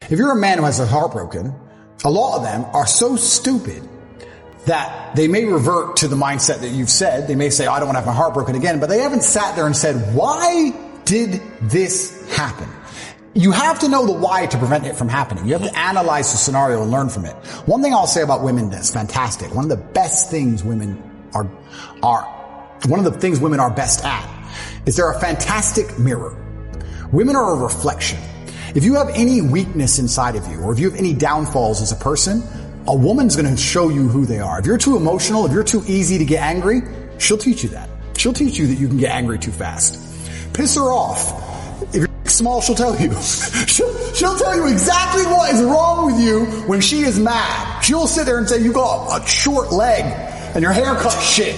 If you're a man who has their heart broken, a lot of them are so stupid that they may revert to the mindset that you've said. They may say, I don't want to have my heart broken again, but they haven't sat there and said, why did this happen? You have to know the why to prevent it from happening. You have to analyze the scenario and learn from it. One thing I'll say about women that's fantastic, one of the best things women are best at is they're a fantastic mirror. Women are a reflection. If you have any weakness inside of you, or if you have any downfalls as a person, a woman's going to show you who they are. If you're too emotional, if you're too easy to get angry, she'll teach you that. She'll teach you that you can get angry too fast. Piss her off. If you're small, she'll tell you. She'll tell you exactly what is wrong with you when she is mad. She'll sit there and say, you got a short leg and your haircut shit.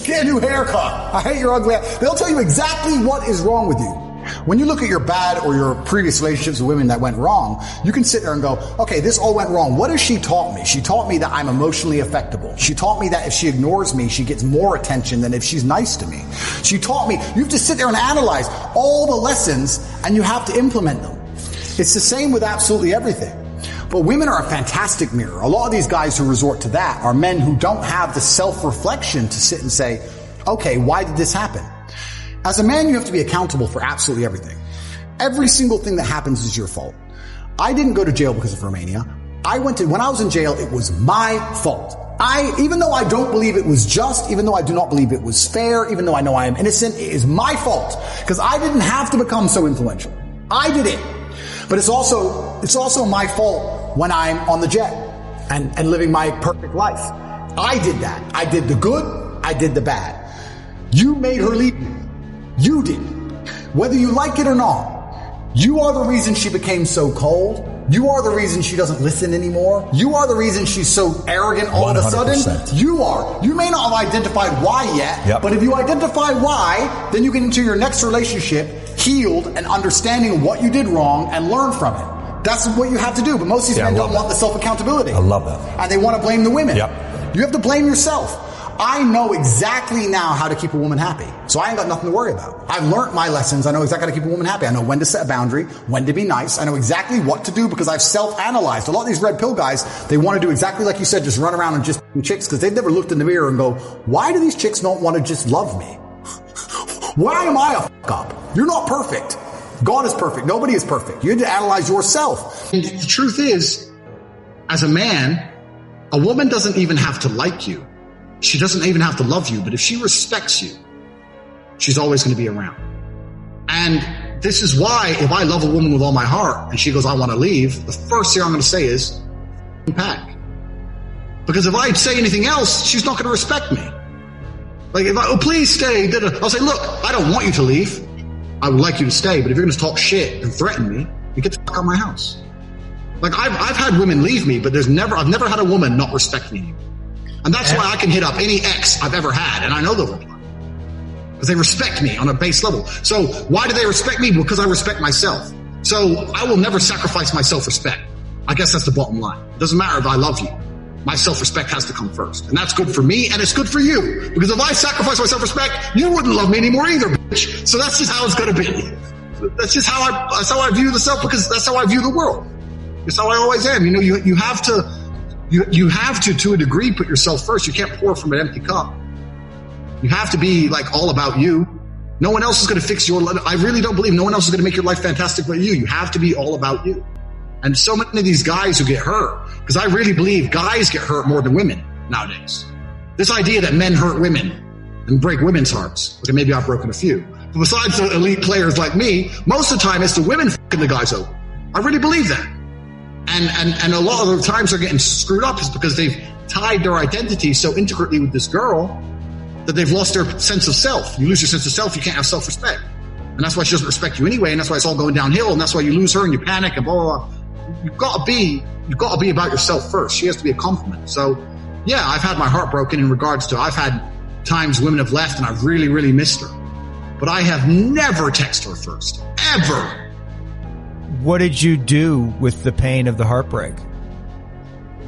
Get a new haircut. I hate your ugly ass. They'll tell you exactly what is wrong with you. When you look at your bad or your previous relationships with women that went wrong, you can sit there and go, okay, this all went wrong. What has she taught me? She taught me that I'm emotionally affectable. She taught me that if she ignores me, she gets more attention than if she's nice to me. She taught me, you have to sit there and analyze all the lessons and you have to implement them. It's the same with absolutely everything. But women are a fantastic mirror. A lot of these guys who resort to that are men who don't have the self-reflection to sit and say, okay, why did this happen? As a man, you have to be accountable for absolutely everything. Every single thing that happens is your fault. I didn't go to jail because of Romania. When I was in jail, it was my fault. Even though I don't believe it was just, even though I do not believe it was fair, even though I know I am innocent, it is my fault. Because I didn't have to become so influential. I did it. But it's also my fault when I'm on the jet and living my perfect life. I did that. I did the good, I did the bad. You made her leave me. You did. Whether you like it or not, you are the reason she became so cold. You are the reason she doesn't listen anymore. You are the reason she's so arrogant all 100%. Of a sudden. You are. You may not have identified why yet, but if you identify why, then you get into your next relationship healed and understanding what you did wrong and learn from it. That's what you have to do. But most of these men don't want the self-accountability. I love that. And they want to blame the women. Yep. You have to blame yourself. I know exactly now how to keep a woman happy. So I ain't got nothing to worry about. I've learned my lessons. I know exactly how to keep a woman happy. I know when to set a boundary, when to be nice. I know exactly what to do because I've self-analyzed. A lot of these red pill guys, they want to do exactly like you said, just run around and just chicks because they've never looked in the mirror and go, why do these chicks not want to just love me? Why am I a fuck up? You're not perfect. God is perfect. Nobody is perfect. You have to analyze yourself. And the truth is, as a man, a woman doesn't even have to like you. She doesn't even have to love you, but if she respects you, she's always going to be around. And this is why if I love a woman with all my heart and she goes, I want to leave, the first thing I'm going to say is, pack. Because if I say anything else, she's not going to respect me. Like if please stay, I'll say, look, I don't want you to leave. I would like you to stay, but if you're going to talk shit and threaten me, you get the fuck out of my house. Like I've had women leave me, but I've never had a woman not respect me anymore. And that's why I can hit up any ex I've ever had, and I know they'll reply. Because they respect me on a base level. So why do they respect me? Because I respect myself. So I will never sacrifice my self-respect. I guess that's the bottom line. It doesn't matter if I love you. My self-respect has to come first. And that's good for me, and it's good for you. Because if I sacrifice my self-respect, you wouldn't love me anymore either, bitch. So that's just how it's going to be. That's just how I view the self, because that's how I view the world. It's how I always am. You know, you have to a degree, put yourself first. You can't pour from an empty cup. You have to be like all about you. No one else is going to fix your life. I really don't believe no one else is going to make your life fantastic but you. You have to be all about you. And so many of these guys who get hurt, because I really believe guys get hurt more than women nowadays. This idea that men hurt women and break women's hearts. Okay, maybe I've broken a few. But besides the elite players like me, most of the time it's the women fucking the guys over. I really believe that. And a lot of the times they're getting screwed up is because they've tied their identity so intricately with this girl that they've lost their sense of self. You lose your sense of self, you can't have self-respect. And that's why she doesn't respect you anyway, and that's why it's all going downhill, and that's why you lose her and you panic and blah, blah, blah. You've got to be about yourself first. She has to be a compliment. So yeah, I've had my heart broken in regards to, I've had times women have left and I've really, really missed her. But I have never texted her first. Ever. What did you do with the pain of the heartbreak?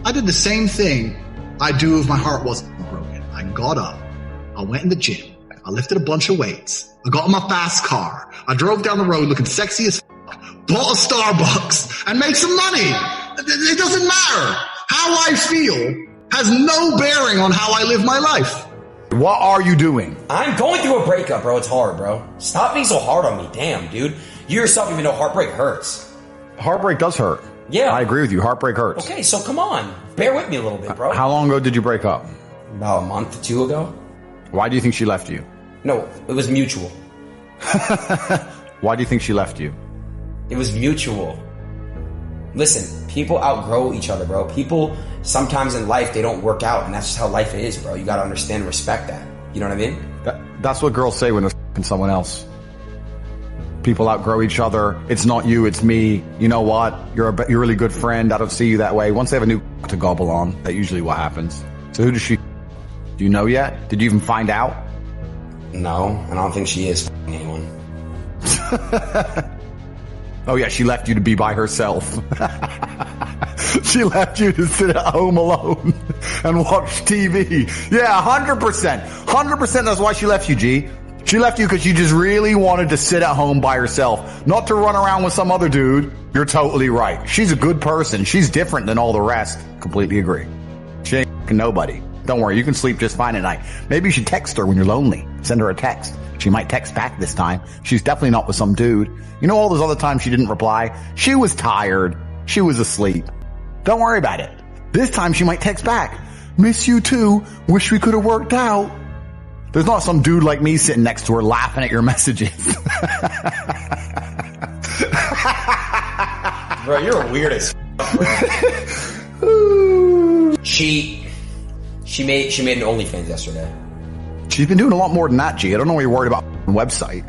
I did the same thing I do if my heart wasn't broken. I got up. I went in the gym. I lifted a bunch of weights. I got in my fast car. I drove down the road looking sexy as fuck, bought a Starbucks, and made some money. It doesn't matter. How I feel has no bearing on how I live my life. What are you doing? I'm going through a breakup, bro. It's hard, bro. Stop being so hard on me. Damn, dude. You yourself even know heartbreak hurts. Heartbreak does hurt. Yeah. I agree with you. Heartbreak hurts. Okay, so come on. Bear with me a little bit, bro. How long ago did you break up? About a month or two ago. Why do you think she left you? No, it was mutual. Why do you think she left you? It was mutual. Listen, people outgrow each other, bro. People, sometimes in life, they don't work out, and that's just how life is, bro. You gotta understand and respect that. You know what I mean? That's what girls say when they're f***ing someone else. People outgrow each other. It's not you, it's me. You know what? You're a really good friend. I don't see you that way. Once they have a new to gobble on, that's usually what happens. So who does she? Do you know yet? Did you even find out? No, I don't think she is f***ing anyone. Oh yeah, she left you to be by herself. She left you to sit at home alone and watch TV. Yeah, 100%. 100% that's why she left you, G. She left you because she just really wanted to sit at home by herself, not to run around with some other dude. You're totally right. She's a good person. She's different than all the rest. Completely agree. She ain't f***ing nobody. Don't worry, you can sleep just fine at night. Maybe you should text her when you're lonely. Send her a text. She might text back this time. She's definitely not with some dude. You know all those other times she didn't reply? She was tired. She was asleep. Don't worry about it. This time she might text back. Miss you too. Wish we could have worked out. There's not some dude like me sitting next to her laughing at your messages. Bro, you're a weird as She made an OnlyFans yesterday. She's been doing a lot more than that, G. I don't know why you're worried about the website.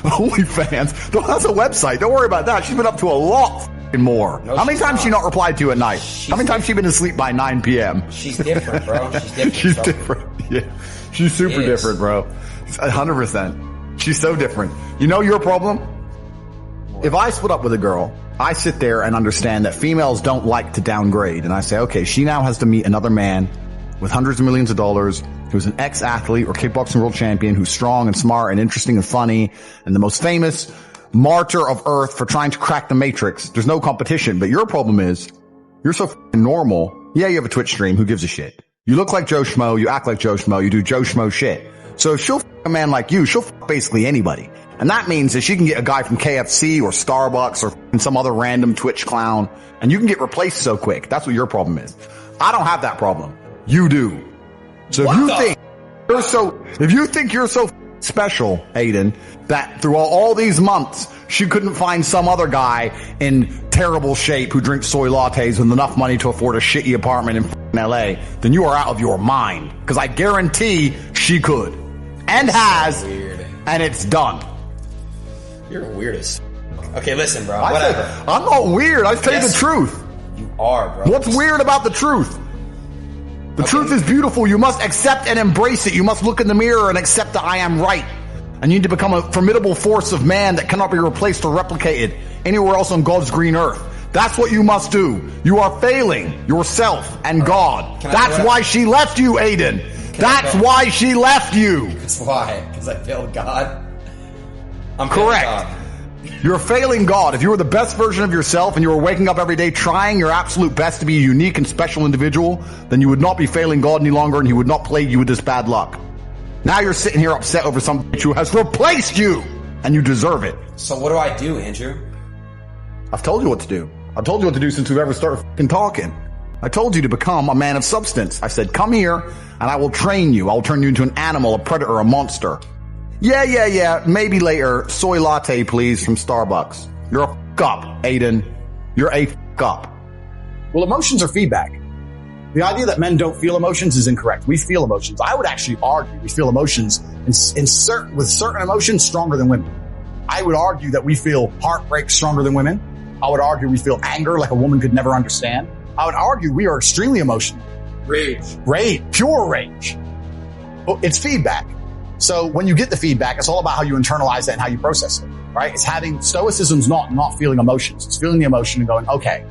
OnlyFans. That's a website. Don't worry about that. She's been up to a lot more. No, how many times she not replied to you at night? How many times she been asleep by 9 p.m.? She's different, bro. She's different. She's different. Yeah. She's super different, bro. 100%. She's so different. You know your problem? If I split up with a girl, I sit there and understand that females don't like to downgrade. And I say, okay, she now has to meet another man with hundreds of millions of dollars who's an ex-athlete or kickboxing world champion who's strong and smart and interesting and funny and the most famous martyr of earth for trying to crack the matrix. There's no competition. But your problem is you're so f***ing normal. Yeah, you have a Twitch stream. Who gives a shit? You look like Joe Schmo. You act like Joe Schmo. You do Joe Schmo shit. So if she'll f*** a man like you, she'll f*** basically anybody. And that means that she can get a guy from KFC or Starbucks or some other random Twitch clown, and you can get replaced so quick. That's what your problem is. I don't have that problem. You do. So if you think you're so special, Aiden, that through all these months, she couldn't find some other guy in terrible shape who drinks soy lattes with enough money to afford a shitty apartment in LA, then you are out of your mind. Because I guarantee she could. And has. So weird. And it's done. You're the weirdest. Okay, listen, bro. Whatever. I'm not weird. I tell you the truth. You are, bro. What's weird about the truth? The truth is beautiful. You must accept and embrace it. You must look in the mirror and accept that I am right. And you need to become a formidable force of man that cannot be replaced or replicated anywhere else on God's green earth. That's what you must do. You are failing yourself and God. That's why she left you, Aiden. That's why she left you. That's why. Because I failed God. I'm correct. God. You're failing God. If you were the best version of yourself and you were waking up every day trying your absolute best to be a unique and special individual, then you would not be failing God any longer and he would not plague you with this bad luck. Now you're sitting here upset over something who has replaced you and you deserve it. So what do I do, Andrew? I've told you what to do. I've told you what to do since we've ever started f***ing talking. I told you to become a man of substance. I said, come here and I will train you. I will turn you into an animal, a predator, a monster. Yeah. Maybe later. Soy latte, please, from Starbucks. You're a f*** up, Aiden. You're a f*** up. Well, emotions are feedback. The idea that men don't feel emotions is incorrect. We feel emotions. I would actually argue we feel emotions with certain emotions stronger than women. I would argue that we feel heartbreak stronger than women. I would argue we feel anger like a woman could never understand. I would argue we are extremely emotional. Rage. Pure rage. It's feedback. So when you get the feedback, it's all about how you internalize it and how you process it, right? It's having stoicism's not feeling emotions. It's feeling the emotion and going, okay,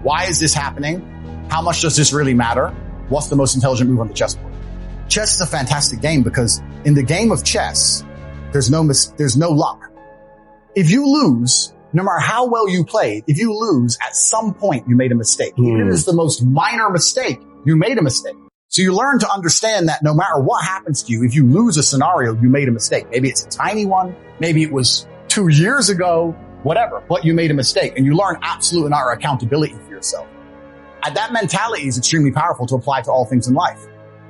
why is this happening? How much does this really matter? What's the most intelligent move on the chessboard? Chess is a fantastic game because in the game of chess, there's no luck. If you lose, no matter how well you played, if you lose, at some point you made a mistake. Even if it's the most minor mistake, you made a mistake. So you learn to understand that no matter what happens to you, if you lose a scenario, you made a mistake. Maybe it's a tiny one. Maybe it was 2 years ago, whatever, but you made a mistake, and you learn absolute and utter accountability for yourself. And that mentality is extremely powerful to apply to all things in life.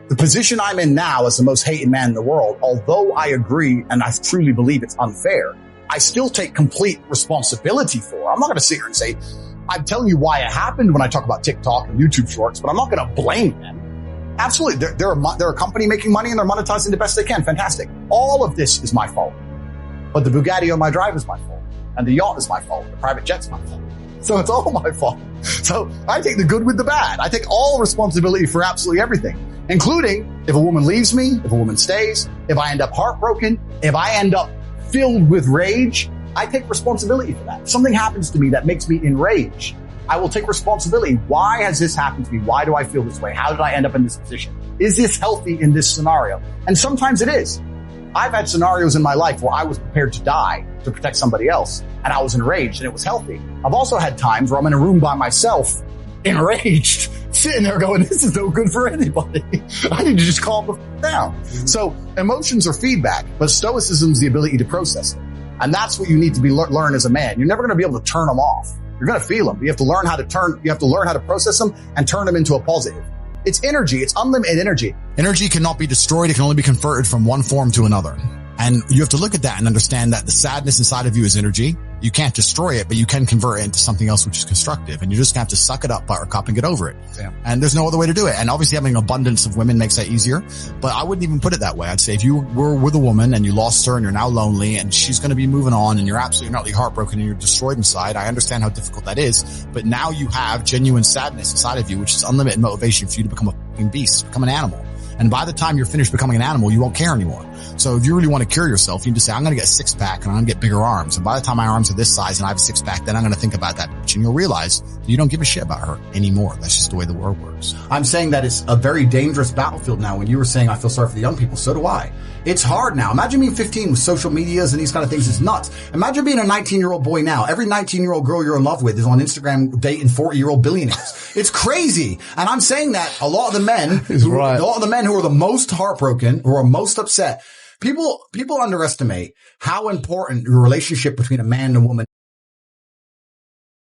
The position I'm in now as the most hated man in the world, although I agree and I truly believe it's unfair, I still take complete responsibility for it. I'm not going to sit here and say, I'm telling you why it happened when I talk about TikTok and YouTube shorts, but I'm not going to blame them. Absolutely. They're a company making money and they're monetizing the best they can. Fantastic. All of this is my fault. But the Bugatti on my drive is my fault. And the yacht is my fault. The private jet's my fault. So it's all my fault. So I take the good with the bad. I take all responsibility for absolutely everything, including if a woman leaves me, if a woman stays, if I end up heartbroken, if I end up filled with rage, I take responsibility for that. If something happens to me that makes me enraged, I will take responsibility. Why has this happened to me? Why do I feel this way? How did I end up in this position? Is this healthy in this scenario? And sometimes it is. I've had scenarios in my life where I was prepared to die to protect somebody else, and I was enraged and it was healthy. I've also had times where I'm in a room by myself, enraged, sitting there going, this is no good for anybody. I need to just calm the down. So emotions are feedback, but stoicism is the ability to process it. And that's what you need to learn as a man. You're never going to be able to turn them off. You're going to feel them. You have to learn how to process them and turn them into a positive. It's energy. It's unlimited energy. Energy cannot be destroyed. It can only be converted from one form to another. And you have to look at that and understand that the sadness inside of you is energy. You can't destroy it, but you can convert it into something else which is constructive. And you just have to suck it up, buttercup, and get over it. Yeah. And there's no other way to do it. And obviously having an abundance of women makes that easier. But I wouldn't even put it that way. I'd say if you were with a woman and you lost her and you're now lonely and she's going to be moving on and you're absolutely utterly heartbroken and you're destroyed inside, I understand how difficult that is. But now you have genuine sadness inside of you, which is unlimited motivation for you to become a fucking beast, become an animal. And by the time you're finished becoming an animal, you won't care anymore. So if you really want to cure yourself, you need to say, I'm going to get a 6-pack and I'm going to get bigger arms. And by the time my arms are this size and I have a 6-pack, then I'm going to think about that bitch. And you'll realize that you don't give a shit about her anymore. That's just the way the world works. I'm saying that it's a very dangerous battlefield now. When you were saying I feel sorry for the young people, so do I. It's hard now. Imagine being 15 with social medias and these kind of things. It's nuts. Imagine being a 19-year-old boy now. Every 19-year-old girl you're in love with is on Instagram dating 40-year-old billionaires. It's crazy. And I'm saying that a lot of the men who are the most heartbroken, who are most upset, people underestimate how important the relationship between a man and a woman